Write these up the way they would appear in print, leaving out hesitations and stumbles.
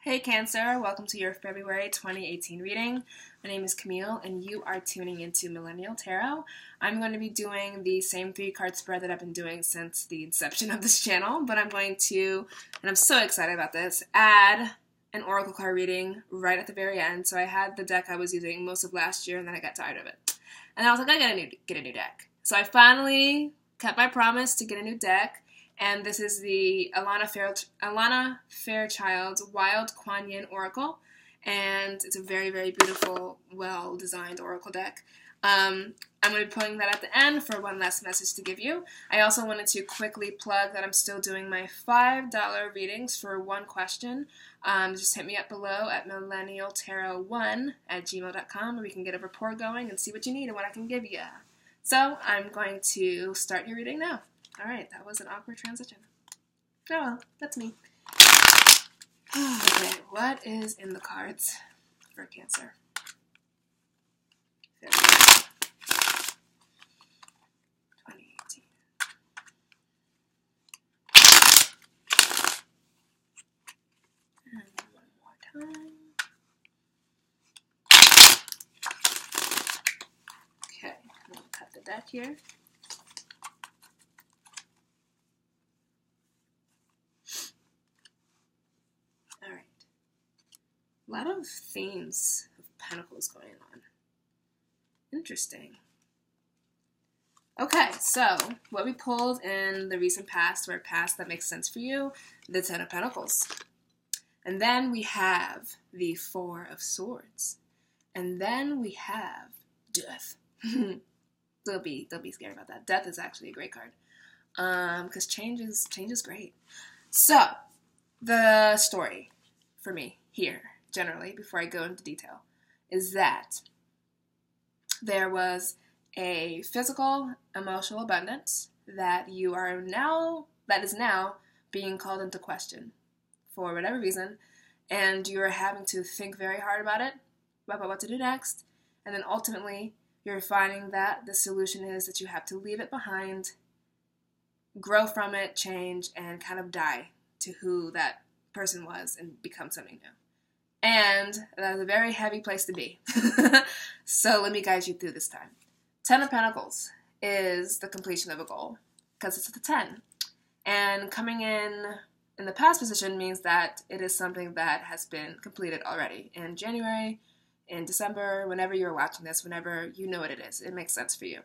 Hey Cancer, welcome to your February 2018 reading. My name is Camille and you are tuning into Millennial Tarot. I'm going to be doing the same 3-card spread that I've been doing since the inception of this channel, but I'm going to, and I'm so excited about this, add an oracle card reading right at the very end. So I had the deck I was using most of last year and then I got tired of it. And I was like, I gotta get a new deck. So I finally kept my promise to get a new deck. And this is the Alana Fairchild's Wild Kuan Yin Oracle. And it's a very, very beautiful, well-designed oracle deck. I'm going to be putting that at the end for one last message to give you. I also wanted to quickly plug that I'm still doing my $5 readings for one question. Just hit me up below at millennialtarot1@gmail.com and we can get a rapport going and see what you need and what I can give you. So I'm going to start your reading now. Alright, that was an awkward transition. Oh well, that's me. Okay, what is in the cards for Cancer? 2018. And one more time. Okay, I'm going to cut the deck here. A lot of themes of pentacles going on. Interesting. Okay, so what we pulled in the recent past, or a past that makes sense for you, the Ten of Pentacles. And then we have the Four of Swords. And then we have Death. Don't be scared about that. Death is actually a great card. Because change is great. So, the story for me here, generally, before I go into detail, is that there was a physical, emotional abundance that is now being called into question for whatever reason, and you're having to think very hard about it, about what to do next, and then ultimately you're finding that the solution is that you have to leave it behind, grow from it, change, and kind of die to who that person was and become something new. And that's a very heavy place to be. So let me guide you through this time. 10 of Pentacles is the completion of a goal because it's at the 10. And coming in the past position means that it is something that has been completed already in January, in December, whenever you're watching this, whenever you know what it is. It makes sense for you.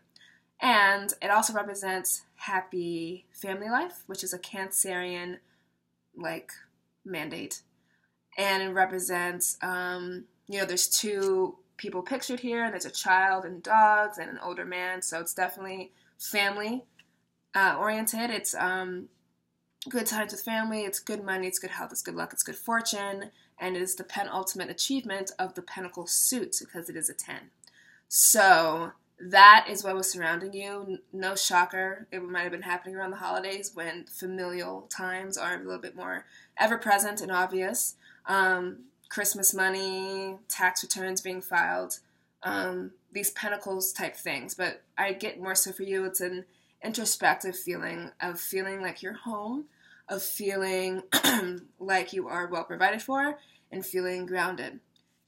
And it also represents happy family life, which is a Cancerian mandate. And it represents, there's two people pictured here. There's a child and dogs and an older man. So it's definitely family oriented. It's good times with family. It's good money. It's good health. It's good luck. It's good fortune. And it is the penultimate achievement of the Pentacle suit because it is a 10. So that is what was surrounding you. No shocker. It might have been happening around the holidays when familial times are a little bit more ever-present and obvious. Christmas money, tax returns being filed, these pentacles type things. But I get more so for you, it's an introspective feeling of feeling like you're home, of feeling like you are well provided for, and feeling grounded.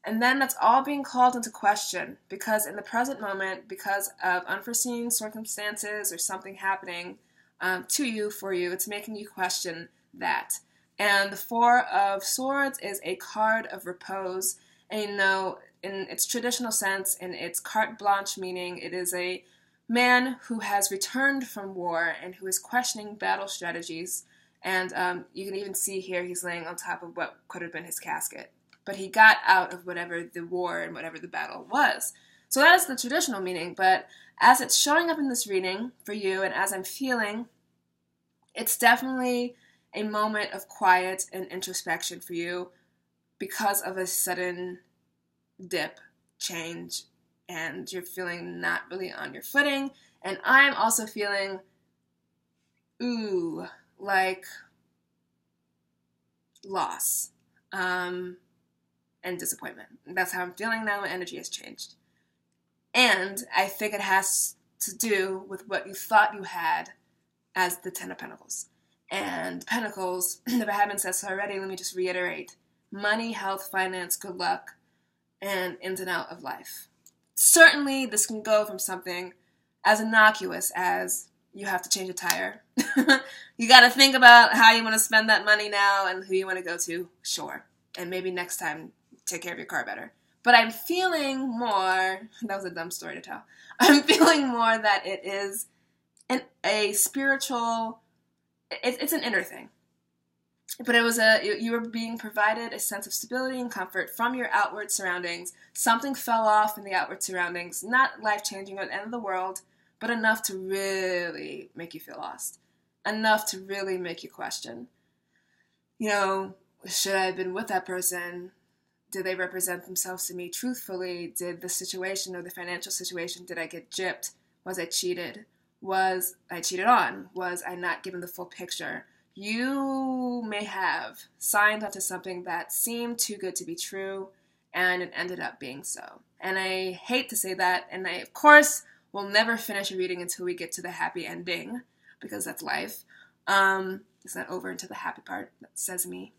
And then that's all being called into question because in the present moment, because of unforeseen circumstances or something happening to you, for you, it's making you question that. And the Four of Swords is a card of repose. And in its traditional sense, in its carte blanche meaning, it is a man who has returned from war and who is questioning battle strategies. And you can even see here he's laying on top of what could have been his casket. But he got out of whatever the war and whatever the battle was. So that is the traditional meaning. But as it's showing up in this reading for you and as I'm feeling, it's definitely a moment of quiet and introspection for you because of a sudden dip, change, and you're feeling not really on your footing. And I'm also feeling, like loss and disappointment. That's how I'm feeling now. My energy has changed. And I think it has to do with what you thought you had as the Ten of Pentacles. And Pentacles, if I haven't said so already, let me just reiterate, money, health, finance, good luck, and ins and out of life. Certainly, this can go from something as innocuous as you have to change a tire. You got to think about how you want to spend that money now and who you want to go to, sure. And maybe next time, take care of your car better. But I'm feeling more, that was a dumb story to tell. I'm feeling more that it is a spiritual, it's an inner thing. But it was you were being provided a sense of stability and comfort from your outward surroundings. Something fell off in the outward surroundings, not life-changing or the end of the world, but enough to really make you feel lost. Enough to really make you question. You know, should I have been with that person? Did they represent themselves to me truthfully? Did the situation or the financial situation, did I get gypped? Was I cheated? Was I cheated on? Was I not given the full picture? You may have signed onto something that seemed too good to be true, and it ended up being so. And I hate to say that, and I, of course, will never finish a reading until we get to the happy ending, because that's life. It's not over until the happy part, that says me.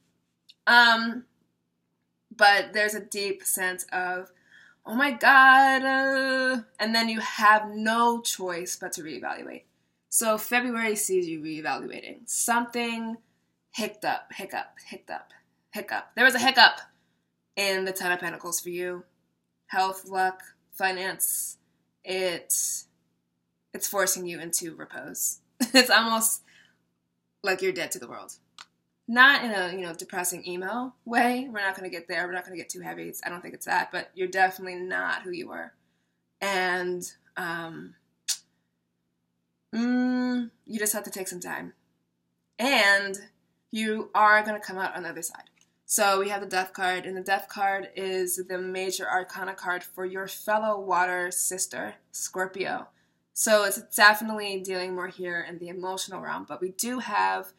But there's a deep sense of, oh my God, and then you have no choice but to reevaluate. So February sees you reevaluating. Something hiccup. There was a hiccup in the Ten of Pentacles for you. Health, luck, finance. It's forcing you into repose. It's almost like you're dead to the world. Not in a, depressing emo way. We're not going to get there. We're not going to get too heavy. I don't think it's that. But you're definitely not who you were. And you just have to take some time. And you are going to come out on the other side. So we have the Death card, and the Death card is the major arcana card for your fellow water sister, Scorpio. So it's definitely dealing more here in the emotional realm, but we do have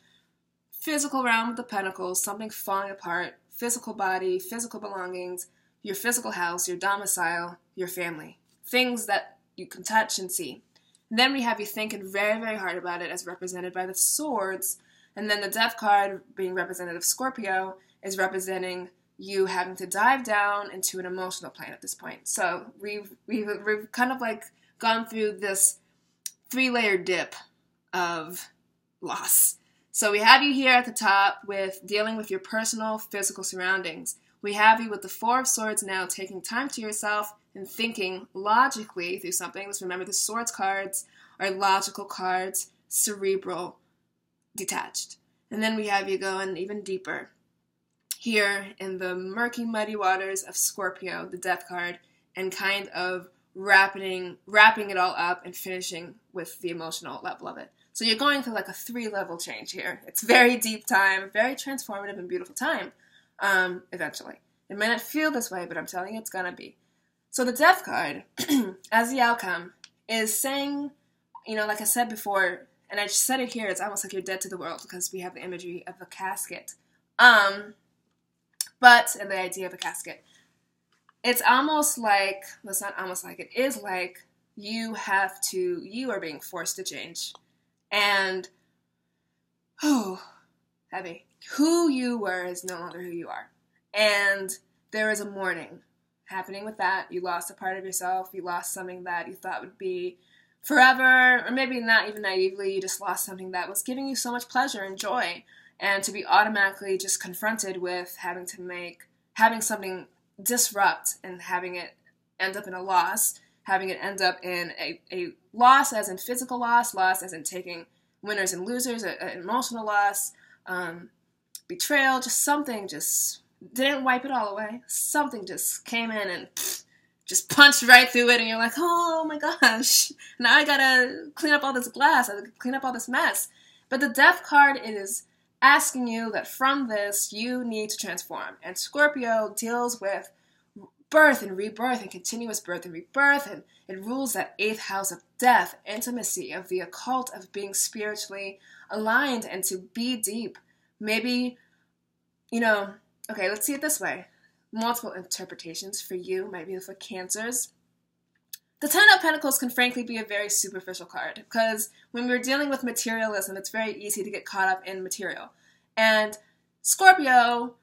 physical realm of the Pentacles, something falling apart, physical body, physical belongings, your physical house, your domicile, your family, things that you can touch and see. And then we have you thinking very, very hard about it as represented by the swords. And then the Death card, being representative of Scorpio, is representing you having to dive down into an emotional plane at this point. So we've kind of like gone through this 3-layer dip of loss. So we have you here at the top with dealing with your personal, physical surroundings. We have you with the Four of Swords now taking time to yourself and thinking logically through something. Let's remember the Swords cards are logical cards, cerebral, detached. And then we have you going even deeper here in the murky, muddy waters of Scorpio, the Death card, and kind of wrapping it all up and finishing with the emotional level of it. So you're going through like a 3-level change here. It's very deep time, very transformative and beautiful time, eventually. It may not feel this way, but I'm telling you it's going to be. So the Death card, as the outcome, is saying, like I said before, and I just said it here, it's almost like you're dead to the world because we have the imagery of a casket. And the idea of a casket. It's almost like, well, it's not almost like, it is like you are being forced to change. And, heavy. Who you were is no longer who you are. And there is a mourning happening with that. You lost a part of yourself. You lost something that you thought would be forever, or maybe not even naively. You just lost something that was giving you so much pleasure and joy. And to be automatically just confronted with having something disrupt and having it end up in a loss, having it end up in a loss as in physical loss as in taking winners and losers, an emotional loss, betrayal, just something just didn't wipe it all away. Something just came in and just punched right through it, and you're like, oh my gosh, now I gotta clean up all this glass, I gotta clean up all this mess. But the Death card is asking you that from this, you need to transform. And Scorpio deals with birth and rebirth and continuous birth and rebirth, and it rules that 8th house of death, intimacy, of the occult, of being spiritually aligned and to be deep. Maybe, okay, let's see it this way. Multiple interpretations for you, maybe for Cancers. The Ten of Pentacles can frankly be a very superficial card because when we're dealing with materialism, it's very easy to get caught up in material. And Scorpio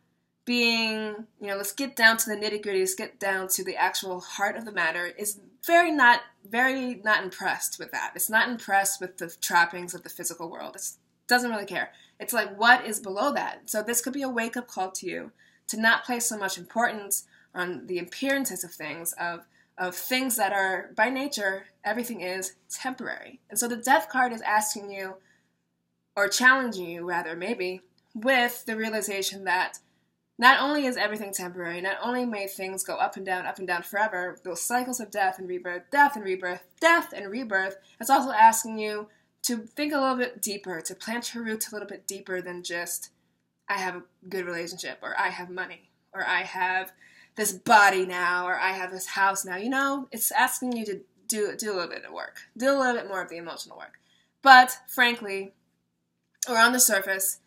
being, let's get down to the nitty-gritty, let's get down to the actual heart of the matter, is very not impressed with that. It's not impressed with the trappings of the physical world. It doesn't really care. It's like, what is below that? So this could be a wake-up call to you to not place so much importance on the appearances of things, of things that are, by nature, everything is temporary. And so the Death card is asking you, or challenging you rather, maybe, with the realization that not only is everything temporary, not only may things go up and down forever, those cycles of death and rebirth, death and rebirth, death and rebirth, it's also asking you to think a little bit deeper, to plant your roots a little bit deeper than just, I have a good relationship, or I have money, or I have this body now, or I have this house now. It's asking you to do a little bit of work, do a little bit more of the emotional work. But frankly, or on the surface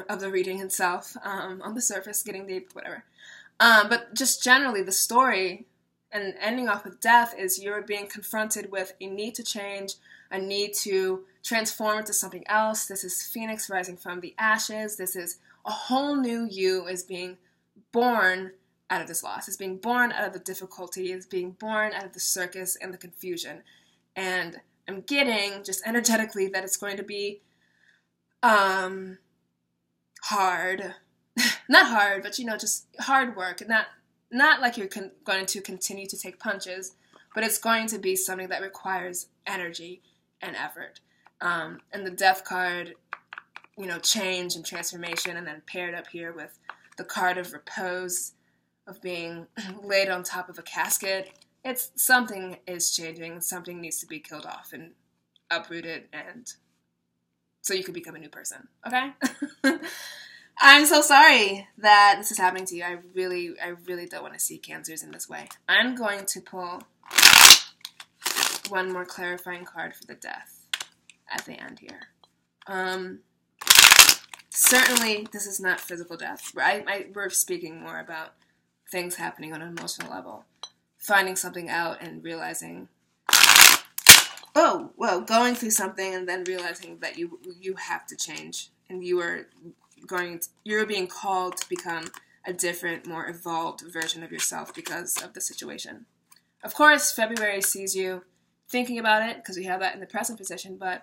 of the reading itself, on the surface, getting deep, whatever. But just generally, the story, and ending off with death, is you're being confronted with a need to change, a need to transform into something else. This is Phoenix rising from the ashes. This is a whole new you is being born out of this loss. It's being born out of the difficulty. It's being born out of the circus and the confusion. And I'm getting, just energetically, that it's going to be hard. Not hard, but, just hard work. Not like you're going to continue to take punches, but it's going to be something that requires energy and effort. And the Death card, change and transformation, and then paired up here with the card of repose, of being laid on top of a casket. It's something is changing, something needs to be killed off and uprooted, and so you can become a new person, okay? I'm so sorry that this is happening to you. I really don't want to see Cancers in this way. I'm going to pull one more clarifying card for the Death at the end here. Certainly, this is not physical death. We're speaking more about things happening on an emotional level. Finding something out and realizing, going through something and then realizing that you have to change, and you're being called to become a different, more evolved version of yourself because of the situation. Of course, February sees you thinking about it because we have that in the present position, but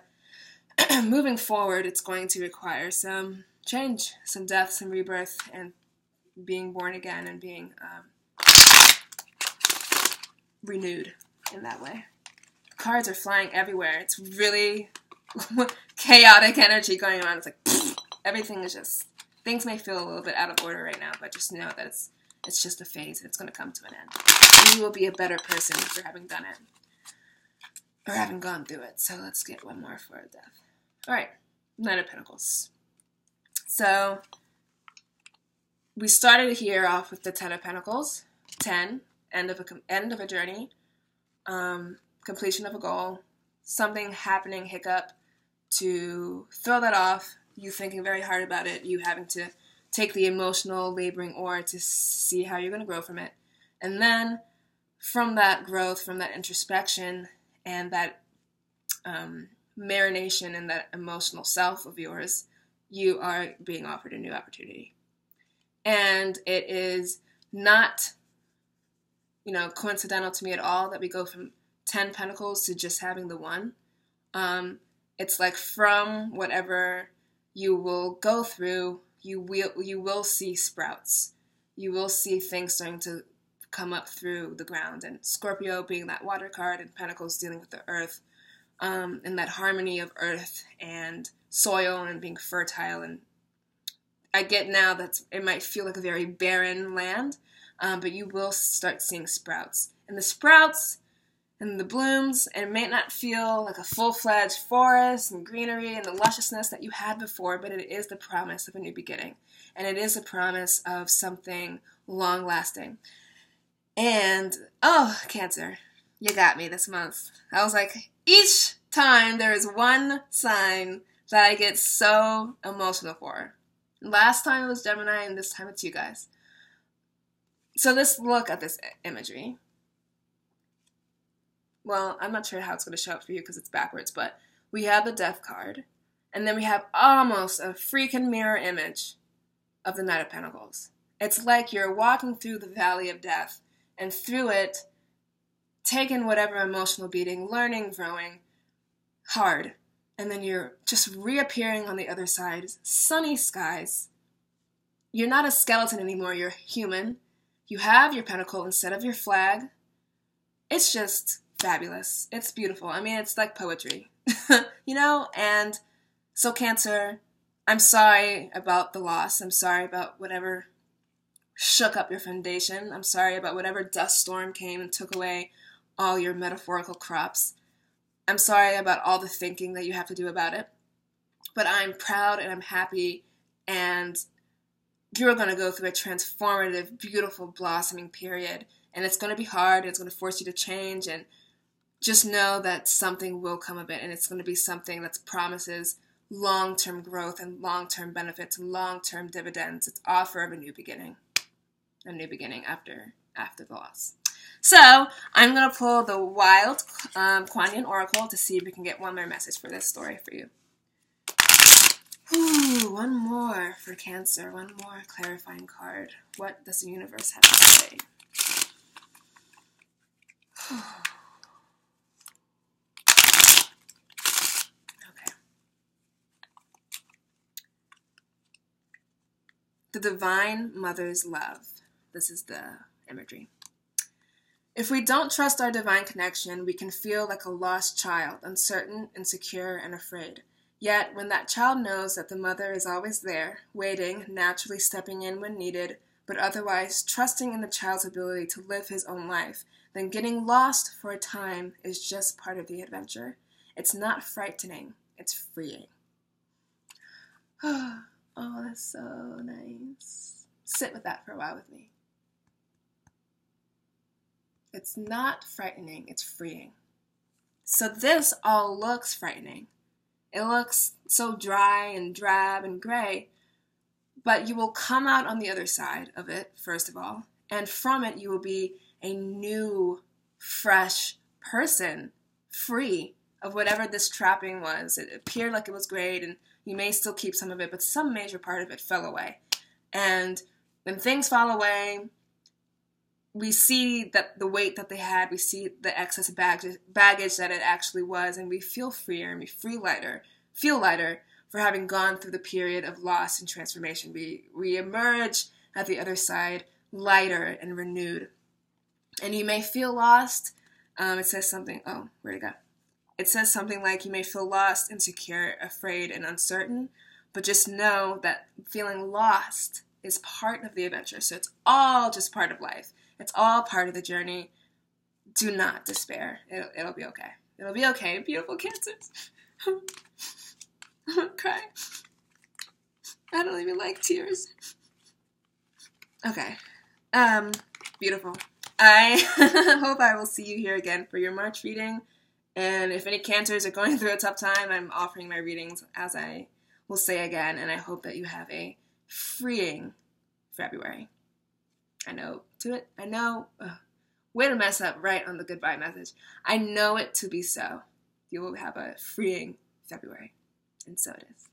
moving forward, it's going to require some change, some death, some rebirth, and being born again and being renewed in that way. Cards are flying everywhere. It's really chaotic energy going on. It's like everything is just, things may feel a little bit out of order right now, but just know that it's just a phase and it's going to come to an end. And you will be a better person for having done it or having gone through it. So let's get one more for Death. All right, Knight of Pentacles. So we started here off with the Ten of Pentacles. 10, end of a journey, completion of a goal, something happening, hiccup, to throw that off, you thinking very hard about it, you having to take the emotional laboring oar to see how you're going to grow from it. And then from that growth, from that introspection, and that marination and that emotional self of yours, you are being offered a new opportunity. And it is not, coincidental to me at all that we go from 10 Pentacles to just having the one. It's like from whatever you will go through, you will see sprouts. You will see things starting to come up through the ground. And Scorpio being that water card, and Pentacles dealing with the earth, and that harmony of earth and soil and being fertile. And I get now that it might feel like a very barren land, but you will start seeing sprouts. And the sprouts and the blooms, and it may not feel like a full-fledged forest and greenery and the lusciousness that you had before, but it is the promise of a new beginning. And it is a promise of something long-lasting. And, Cancer, you got me this month. I was like, each time there is one sign that I get so emotional for. Last time it was Gemini, and this time it's you guys. So let's look at this imagery. Well, I'm not sure how it's going to show up for you because it's backwards, but we have the Death card, and then we have almost a freaking mirror image of the Knight of Pentacles. It's like you're walking through the valley of death, and through it, taking whatever emotional beating, learning, growing, hard, and then you're just reappearing on the other side, sunny skies. You're not a skeleton anymore, you're human. You have your pentacle instead of your flag. It's just fabulous. It's beautiful. I mean, it's like poetry, you know? And so Cancer, I'm sorry about the loss. I'm sorry about whatever shook up your foundation. I'm sorry about whatever dust storm came and took away all your metaphorical crops. I'm sorry about all the thinking that you have to do about it. But I'm proud and I'm happy, and you're going to go through a transformative, beautiful, blossoming period. And it's going to be hard, and it's going to force you to change, and just know that something will come of it, and it's going to be something that promises long-term growth and long-term benefits and long-term dividends. It's offer of a new beginning after the loss. So I'm going to pull the Wild Kuan Yin Oracle to see if we can get one more message for this story for you. Ooh, one more for Cancer, one more clarifying card. What does the universe have to say? Okay. The Divine Mother's Love. This is the imagery. If we don't trust our divine connection, we can feel like a lost child, uncertain, insecure, and afraid. Yet, when that child knows that the mother is always there, waiting, naturally stepping in when needed, but otherwise trusting in the child's ability to live his own life, then getting lost for a time is just part of the adventure. It's not frightening, it's freeing. Oh, that's so nice. Sit with that for a while with me. It's not frightening, it's freeing. So this all looks frightening. It looks so dry and drab and gray, but you will come out on the other side of it, first of all, and from it you will be a new, fresh person, free of whatever this trapping was. It appeared like it was great, and you may still keep some of it, but some major part of it fell away. And when things fall away, we see that the weight that they had, we see the excess baggage that it actually was, and we feel freer and we feel lighter for having gone through the period of loss and transformation. We emerge at the other side lighter and renewed. And you may feel lost. It says something, oh, where'd it go? It says something like you may feel lost, insecure, afraid, and uncertain, but just know that feeling lost is part of the adventure. So it's all just part of life. It's all part of the journey. Do not despair. It'll be okay. It'll be okay. Beautiful Cancers. I'm gonna cry. I don't even like tears. Okay. Beautiful. I hope I will see you here again for your March reading. And if any Cancers are going through a tough time, I'm offering my readings, as I will say again. And I hope that you have a freeing February. I know way to mess up right on the goodbye message. I know it to be so. You will have a freeing February. And so it is.